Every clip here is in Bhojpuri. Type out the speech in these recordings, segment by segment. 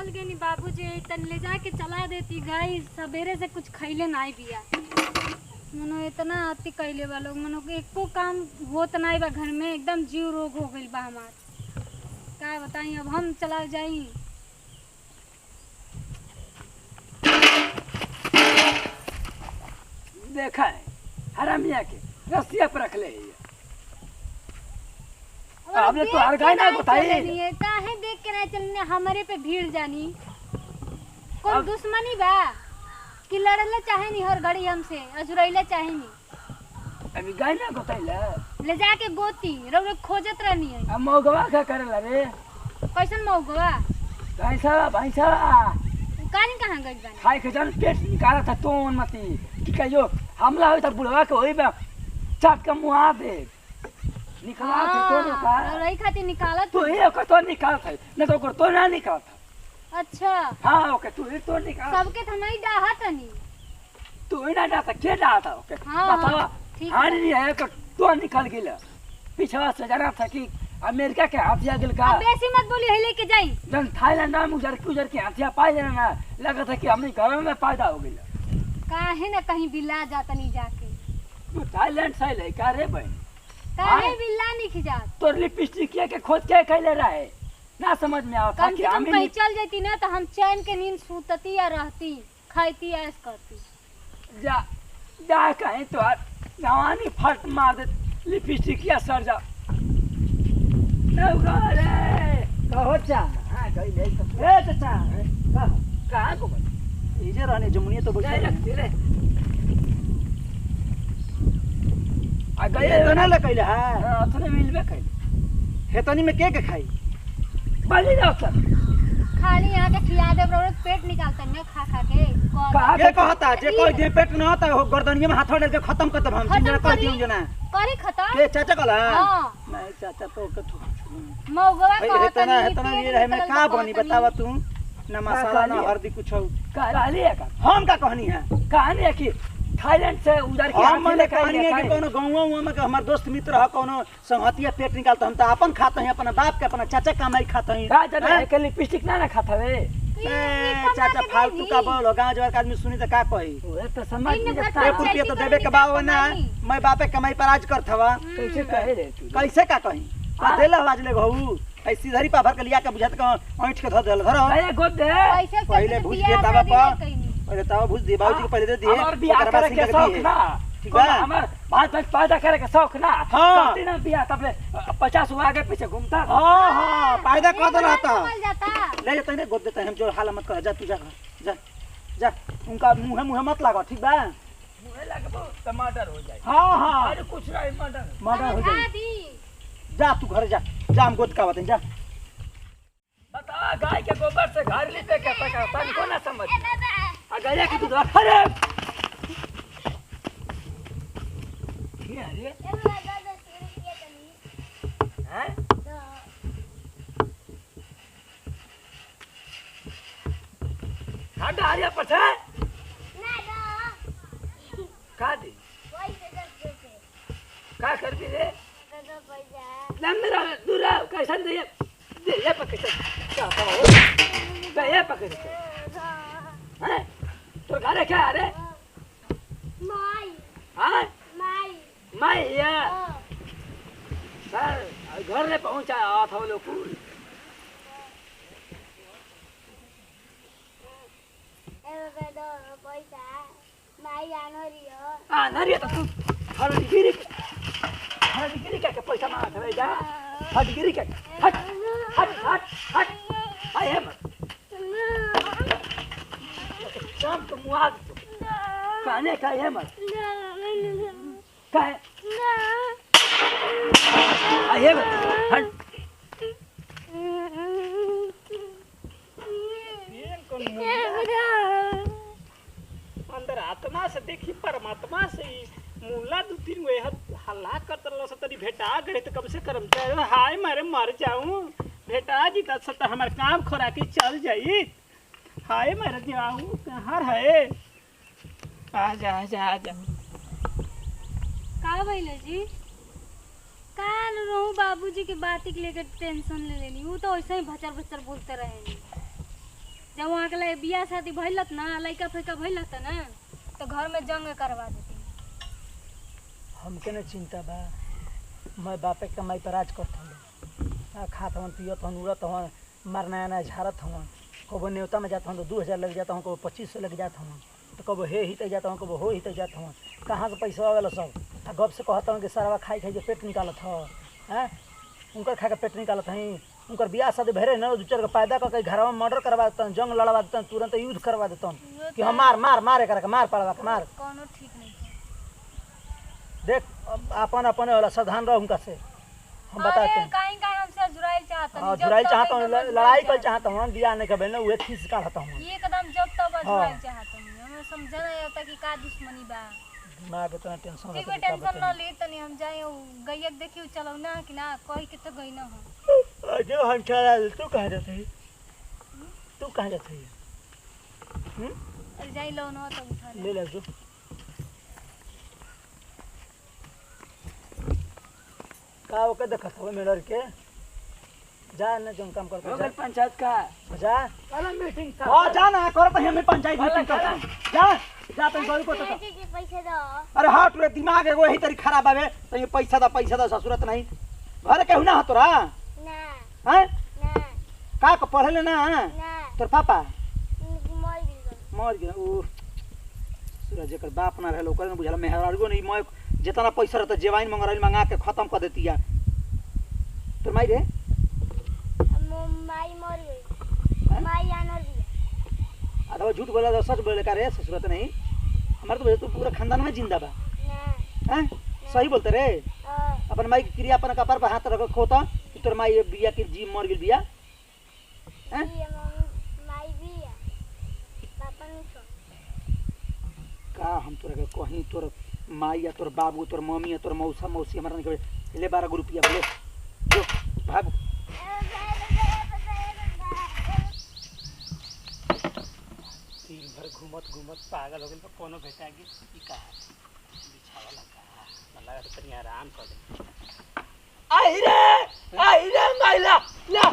चल गए नी बाबूजी तन ले जाके चला देती गाय सवेरे से कुछ खैले नहीं बिया मनो इतना अति कैले बा लोग मनो के एको काम होत नहीं बा घर में एकदम जीव रोग हो गइल बा हमार का बताई अब हम चला जाई देखा है हरामिया के रस्सिया पर रख ले आपने तो हर गाय ना बताई काहे देख के नहीं चलने हमारे पे भीड़ जानी कौन दुश्मनी बा कि लड़ले चाहे नहीं हर घड़ी हमसे अजुरैले चाहे नहीं अभी गाय ना बताइला ले जाके गोती रोग खोजत रहनी है अब मौगवा का करेला रे कैसन मौगवा भैंसा कानी कहां गइल बानी खाए के जन पेट निकाला था तोन मती कि कहियो हमला होई त बुढ़वा के होई बा चाट के मुआ दे निकाला के तो का रही खाती निकालत तू ये को तो निकाल था न तो को तो ना निकाल था अच्छा हां ओके तू ही तो निकाल सबके थमई डाहत नहीं तू ही ना डाटा के डाटा ओके बतावा हां नहीं है को तो निकाल गेला पीछे से जरा था कि अमेरिका के हाथिया गिल का बेसी मत बोली है लेके जाई जन थाईलैंड में उजर के हाथिया पाए जाना ना लगा था कि हमने घर में पैदा हो गइला काहे ना कहीं बिला जाता नहीं जाके तू थाईलैंड से ले का रे बहन काहे बिल्ला नहीं खिजात तोर लिपस्टिक के खोज के कैले रहे ना समझ में आवत कम से कम कहीं चल जाती ना तो हम चैन के नींद सूतती या रहती खाती ऐस करती जा जा कहीं तो जवानी फट मार दे लिपस्टिक या सर जा नौका रे कहो चा हां गई ले तो ए चाचा कहां को बन इजे रहने जमुनिया तो जाए बैठे रखती रे आ गए ये ना ले कैले हां अथने मिलबे कैले हेतनी में के खाई बाली ना सर खाली यहाँ के खिला दे बरोबर पेट निकालते न खा खा के के कहता जे कोई दे पेट न होता हो गर्दनिया में हाथ डाल के खत्म कर तब हम खत्म जिंदा कर करी। दियो जना करी खत्म के चाचा कहला हां नहीं चाचा तो के मौगवा भाई कहता हेतना नहीं हेतना ये रहे में का बनी बतावा तू ना मसाला ना हल्दी कुछ हो काली है का हम का कहनी है कहानी है कि थाईलैंड से उधर के हम मैंने हाथी कहनी है कि कोनो गांव में के हमार दोस्त मित्र है कोनो संहतिया पेट निकालता हम त अपन खाते हैं अपना बाप के अपना चाचा कमाई खाते हैं का जना है के लिपस्टिक ना खाता रे चाचा फालतू का बोलो गांव जवार का आदमी सुनी त का कही ओए तो समझ इन में घर जता पे एक रुपया तो देबे के बाव ना मैं बापे कमाई पर आज करत हवा कैसे कहे रे तू कैसे का कही आ देला आज ले घऊ ऐसी धरी पा भर के लिया के बुझात के ऐंठ के धर देल धर अरे गोद दे पैसे पहले भूज के तवा पर पहले तवा भूज दे बाबूजी को पहले दे दिए हमार बियाह करे के शौक ना ठीक ठीक है है हमार बात पैदा करे के शौक ना हाँ। करती ना बियाह तबले 50 हुआ आगे पीछे घूमता हां हां फायदा कर दे रहता जाता ले जाते हैं गोद देते हैं हम जो हाल मत कर जा तू जा घर जा जा उनका मुंह मत लगा ठीक बा मुझे लगे बहुत टमाटर हो जाए हां हां अरे कुछ नहीं मर्डर हो जाए दी जा तू घर जा जा हम गोद का बात जा बता गाय के गोबर से घर लिपे के पका तन को ना समझ आ गाय के दूध अरे ये अरे हैं हट आ रहा पछे का दी का करती रे नंदरा दूरा कैसन दे ये पकड़ क्या हो ये पकड़ हैं तो घर क्या है रे हाँ मैं ये सर घर में पहुंचा आया था वो लोग नरिया तो तू हरगिरी का पैसा मांगा था जा हरगिरी का हट हट हट हट आए है मत शाम को मुआद खाने का है मत का है आए मत हट अंदर आत्मा से देखी परमात्मा से मुल्ला दो तीन गो हल्ला करत रहल तनी भेटा गए तो कब से करम चाहे हाय मारे मर जाऊं भेटा जी त सत हमर काम खोरा के चल जाई हाय मारे जाऊं कहां है आ जा का भइले जी काल रहूं बाबूजी की बात के लेकर टेंशन ले लेनी वो तो ऐसे ही भचर भचर बोलते रहे जब वहाँ के बियाह शादी भइलत ना लइका फैका भइलत ना तो घर में जंग करवा देती। हमके न चिंता बा, मैं बापे कमाई पर राज करत हूँ, खात हूँ पियत हूँ उड़त हूँ, मारना आना झाड़त हूँ, कबो न्योता में जाता हूँ तो 2000 लग जाता हूँ, कबो 2500 लग जाता हूँ, तो कबो हे हिते जाता हूँ, कबो हो हिते जाता हूँ। कहाँ से पैसा आवेला सब? आ गप से कहता हूँ कि सारा खाई खाई के पेट निकालत हो हैं, उनकर खा के पेट निकालत हैं। उनकर बियाह शादी भरे न 2-4 को पैदा करके घर में मर्डर करवा देता हूँ, जंग लड़वा देता हूँ, तुरंत युद्ध करवा देता हूँ कि हम मार मार मारे करके मार पड़वा के मार। कोनो ठीक नहीं है। देख अपन अपने वाला सावधान रह उनका से, हम बताते हैं। काहे हमसे जुड़ाइल चाहता हाँ जुड़ाइल चाहता हूँ, लड़ाई कर चाहता हूँ, बियाह नहीं कर ना, वह खींच काढ़ता हूँ एकदम जब तक जुड़ाइल चाहता हूँ। हमें समझ नहीं आता कि का दुश्मनी बा। दिमाग इतना टेंशन ठीक है, टेंशन ना ले तनी हम जाए गैया देखियो चलो ना कि ना कोई के तो गई ना हो। जो हम चला तू कहाँ जाते है, तू कहाँ जाते है? और जाई लो ना तो उठा ले ले तू का ओके देखत हो मेलर के जा न जो काम करता होगल पंचायत का जा वाला मीटिंग था। हां जा ना करत हमें पंचायत मीटिंग करता जा जा तन गई को तो पैसे दो। अरे हां तोरे दिमाग एगो यही तरी खराब आवे तो पैसा दा ससुरत नहीं घर केहू ना तोरा ना हैं ना का पढ़े ले ना ना तोर पापा मर गया ओ सूरज कर बाप ना रहलो कर बुझला मेहरारगो नहीं मैं जितना पैसा रहता जेवाइन मंगा के खत्म कर देती यार। तोर माई रे माई मर गई, माई आनर दिया। अरे झूठ बोला तो सच बोले का रे ससुरत नहीं हमारे तो तू पूरा खानदान में जिंदा बा हैं सही बोलते रे। अपन माई की क्रिया अपन कपार पर हाथ रख खोता कि तोर माई बिया की जी मर गेल बिया हैं माई बिया पापा नु का हम तोरा के कहीं तोर माई या तोर बाबू तोर मम्मी या तोर मौसा मौसी हमारा नहीं ले 12 रुपया बोले जो भाग दिन भर घूमत पागल हो गइल बा। कोनो भेटा के ई का बिछावा लगा लगा तो तनी आराम कर दे। आई रे माइला ला।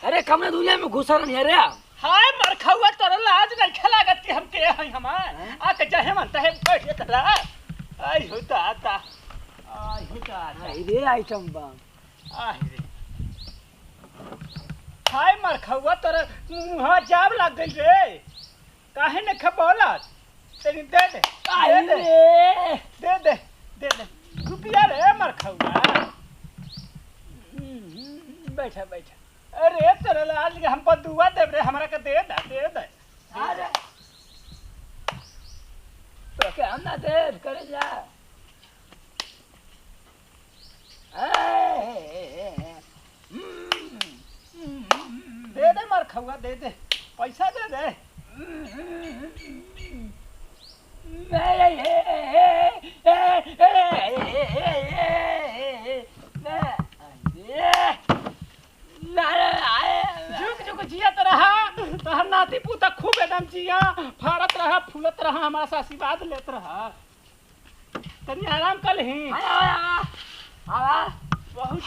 अरे कमरे दुनिया में घुसा नहीं रे। हाय मर खौआ तोरा लाज नहीं खलागत कि हम के हई हमार आ के चाहे मन तहे बैठ के करा आई होता आता आई होता आता आई रे आइटम बम। आई रे हाय मर खौआ तोरा मुंह जाब लग गइल रे काहे न खबौलत तेरी दे दे आई दे रे दे दे दे दे रुपया रे मर खौआ बैठा बैठा। अरे तेरे लाल हम पर दुआ दे रे हमरा के दे दे अरे तो क्या हम ना दे करे जा। दे दे मर खौआ दे दे पैसा दे दे। झुक झुक जिया तो रहा तहर नाती पूता खूब एकदम जिया फरत रहा फूलत रहा हमारा से आशीर्वाद लेत रहा तनी आराम कर ही बहुत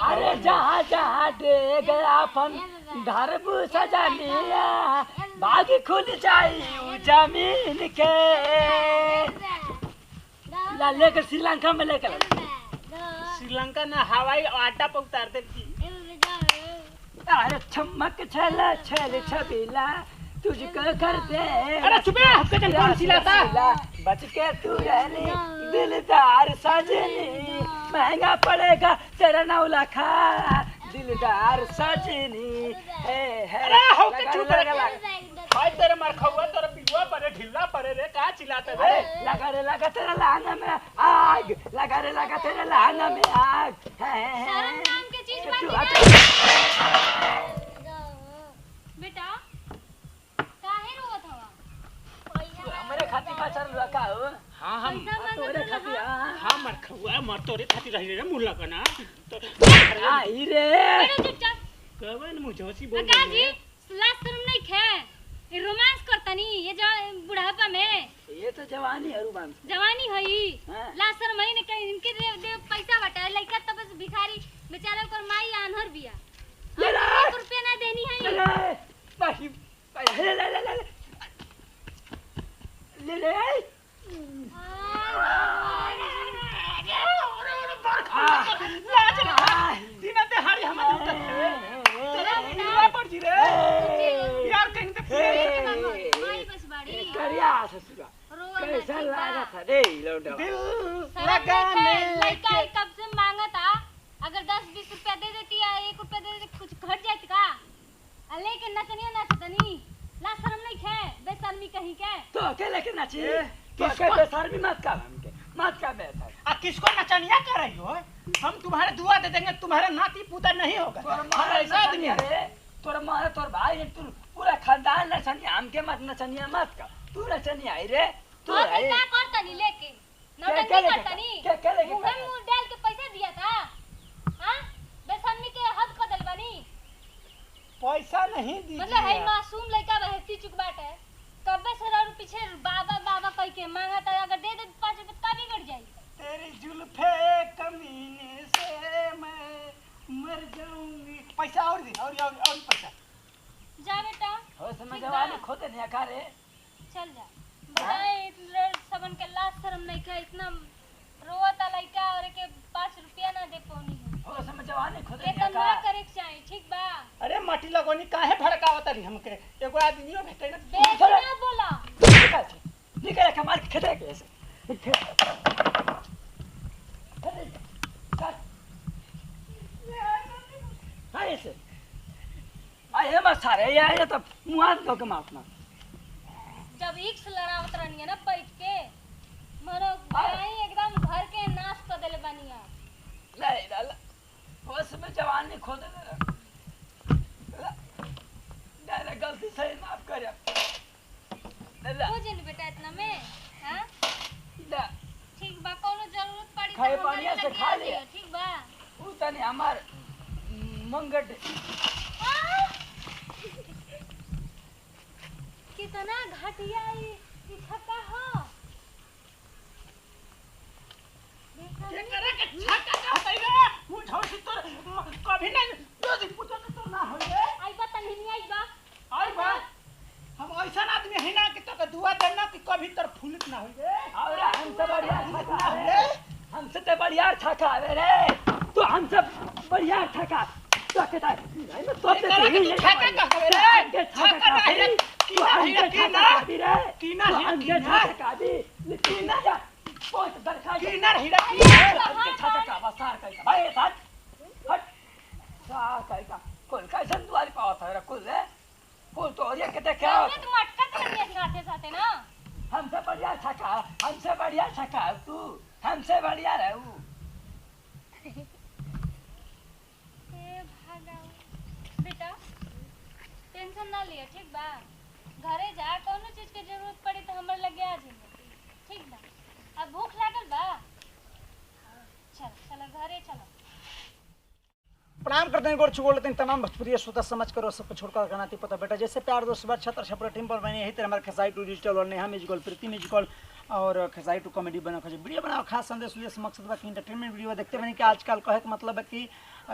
अरे जहाँ जहाँ देख अपन घर सजा लिया बागी खुद चाहिए जमीन के ला लेकर श्रीलंका में लेकर श्रीलंका ना हवाई आटा पर उतार दे। अरे चमक छला छल छबीला तुझको कर दे। अरे चुपे हमके जन कौन सिलाता बच के तू रहनी दिलदार सजनी महंगा पड़ेगा तेरा 9 लाख दिलदार सजनी अरे हो के चुप लगा हाय तेरे मार खौआ तेरे पिलुआ परे ढिल्ला परे रे का चिल्लाते रे लगा तेरा लहंगा में आग लगा तेरा लहंगा में आग शर्म नाम के चीज बेटा काहे रोत हवा हमारे खातिर पाचर लगा हो। हां हम तोरे खातिर हां मर खौआ मर तोरे खातिर रही रे मुंह लगना तो आई रे कवन मुंह जोशी बोल काजी लाज शर्म नहीं खे ये रोमांस करतनी ये जो बुढ़ापा में ये तो जवानी है रूबान जवानी हई हाँ। लास्ट सर महीने के इनके दे पैसा बटा लइका तो बस भिखारी बेचारा कर माई आनहर बिया ले ले 1 रुपया ना देनी है ले बाकी ले ले ले ले ले ले दीना ते हारी हमारे उतर तेरा बुआ पड़ जी रे यार कहीं तो माई बस बाड़ी करिया ससुरा कैसा लगा था रे लौंडा दिल लगाने लइका कब से मांगा था अगर 10-20 रुपया दे देती या 1 रुपया दे देती कुछ घट जाती का अले के नचनिया नाचतनी ला शर्म नहीं है बेशर्मी कहीं के तो अकेले के नाची तो अकेले शर्मी मत कर हमके मत कर बेटा आ किसको नचनिया कर रही हो हम तुम्हारे दुआ दे देंगे तुम्हारा नाती पोता नहीं होगा तोर मारे आदमी रे तोर मारे तोर भाई ने तू पूरा खानदान नचनिया हमके मत नचनिया मत कर तू नचनिया आई रे तू और आई क्या करतनी लेके क्या नौटंकी लेके? करतनी क्या लेके मुंह में मुंह डाल के पैसा दिया था हां बेशर्मी के हद कर दल बनी पैसा नहीं दी मतलब है मासूम लड़का बहती चुक बाटे कब्बे से रो पीछे बाबा बाबा कह के मांगा था अगर दे दे 5 रुपए का बिगड़ जाई तेरी जुल्फे कमीने से मैं मर जाऊंगी पैसा और दी और पैसा जा बेटा हो समझ जवानी खोते नहीं खा रे चल जा बताए सबन के लाश शर्म नहीं का इतना रोता लड़का और के 5 रुपया ना दे पौनी हो समझ जवानी खोते के नहीं तो खा ना करे के चाहिए ठीक बा अरे माटी लगोनी काहे भड़कावत रही हमके एगो आदमियो भेटे ना बेटा ना बोला निकल कमाल खेते के ऐसे हाय से आए मत सारे ये तो मुआद को के मारना जब इक्स लड़ावत रहनी ना बैठ के मरो भाई एकदम घर के नाश कर देले बनिया नहीं डाला बस में जवानी खो दे डायरेक्ट गलती से माफ कर हो जिन बेटा इतना में हां ठीक बा कोनो जरूरत पड़ी खाए तो पानी से खा लिया। ठीक बा तने हमार मंगट कितना घटिया ई छक्का हो ये करे के छक्का का होई रे मुझो से तो कभी नहीं दो दिन पुतो तो ना होई रे आई बा तनी नहीं आई बा आई बा हम ऐसा आदमी है ना कि तो दुआ देना कि कभी तर फूलित ना होई रे और हमसे बढ़िया छका रे हमसे तो बढ़िया छका रे तो हमसे बढ़िया छका तो कहता है तो ये करे के छक्का का होई रे छक्का नहीं रे कीना है कीना छका दी कीना जा बहुत दरखा कीना रही रे छका बसार का भाई साथ हट सा का कोई कैसे दुआरी पावत है कुल रे कुल तो ये कहते क्या मैं तो मटका करनी साथे साथे ना हमसे बढ़िया छका तू हमसे बढ़िया रहू हे भगवान बेटा टेंशन ना लिया ठीक बा घरे जा कोनो चीज के जरूरत पड़ी तो हमर लगे आ जाइए ठीक बा अब भूख लागल बा चल घरे चलो प्रणाम करते हैं गोड़ छुगोड़ लेते हैं तमाम भोजपुरी श्रोता समझ करो सबको छोड़कर गनाती पता बेटा जैसे प्यार दोस्त बार छत्र छपरा टीम पर बने यही तरह हमारे खसाई टू डिजिटल और नेहा म्यूजिकल प्रीति म्यूजिकल और खसाई टू कॉमेडी बना खोजे वीडियो बनाओ खास संदेश उद्देश्य मकसद बा कि इंटरटेनमेंट वीडियो देखते बने कि आजकल कहे के मतलब है कि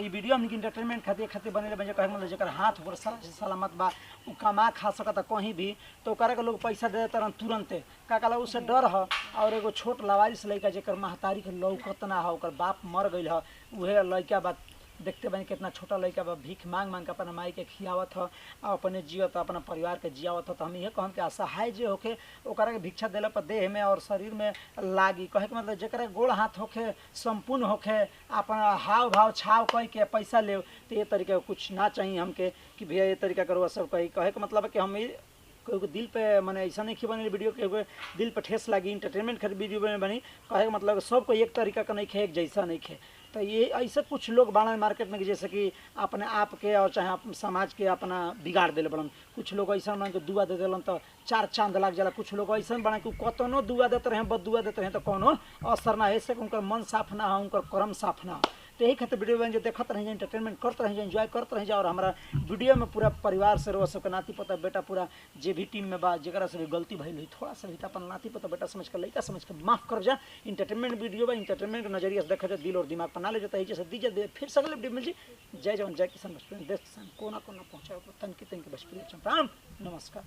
ये वीडियो हमने इंटरटेनमेंट खातिर बने बने कहे मतलब जकर हाथ ऊपर सलामत बा उ कमा खा सकता कहीं भी तो करे के लोग पैसा दे देते तुरंते का कहला उससे डर है और एगो छोट लवारिस लड़का जकर महतारी के लौकत ना है ओकर बाप मर गई है उहे लड़का बा देखते बनी कितना छोटा लड़का बा भीख मांग मांग के अपना माई के खियावत ह अपने जियत अपना परिवार के जियावत ह तो हम ये कहम कि असहाय जे होके ओकरा के भिक्षा देला पर देह में और शरीर में लागी कहे के मतलब जकरा गोड़ हाथ होके संपूर्ण होके अपना हाव भाव छाव कह के पैसा ले तो ये तरीके कुछ ना चाहिए हमके कि भैया ये तरीका करो सब कहे के मतलब है कि हम कोई दिल पे मैंने ऐसा नहीं कि बने वीडियो के दिल पे ठेस लगी इंटरटेनमेंट खातिर वीडियो बनी कहे मतलब सबको एक तरीका का नहीं खे एक जैसा नहीं खे तो ये ऐसे कुछ लोग बाड़ा मार्केट में जैसे कि अपने आप के और चाहे समाज के अपना बिगाड़ दिले बड़न कुछ लोग ऐसा बना के दुआ दे दिलन तो 4 चांद लग जाला कुछ लोग ऐसा बना कि कतनो दुआ देते रहे बद दुआ देते रहे तो कोनो असर ना ऐसे उनका मन साफ ना हो उनका कर्म साफ ना हो तो यही खातिर वीडियो बन जो देखत रही एंटरटेनमेंट करते रही एंजॉय करते रही और हमारा वीडियो में पूरा परिवार से रो सबके नाती पोता बेटा पूरा जे भी टीम में बा जरा से भी गलती भइल हुई थोड़ा सा भी तो अपन नाती पोता बेटा समझ कर लड़का समझ कर माफ कर जा। इंटरटेनमेंट वीडियो बा इंटरटेनमेंट के नजरिया से देखा जाए दिल और दिमाग बना ले जाता है जैसे दीजिए दे फिर सगले वीडियो मिल जी। जय जवान जय किसान बस देश किसान कोना कोना पहुँचा तन की बस प्रिय चंपाम नमस्कार।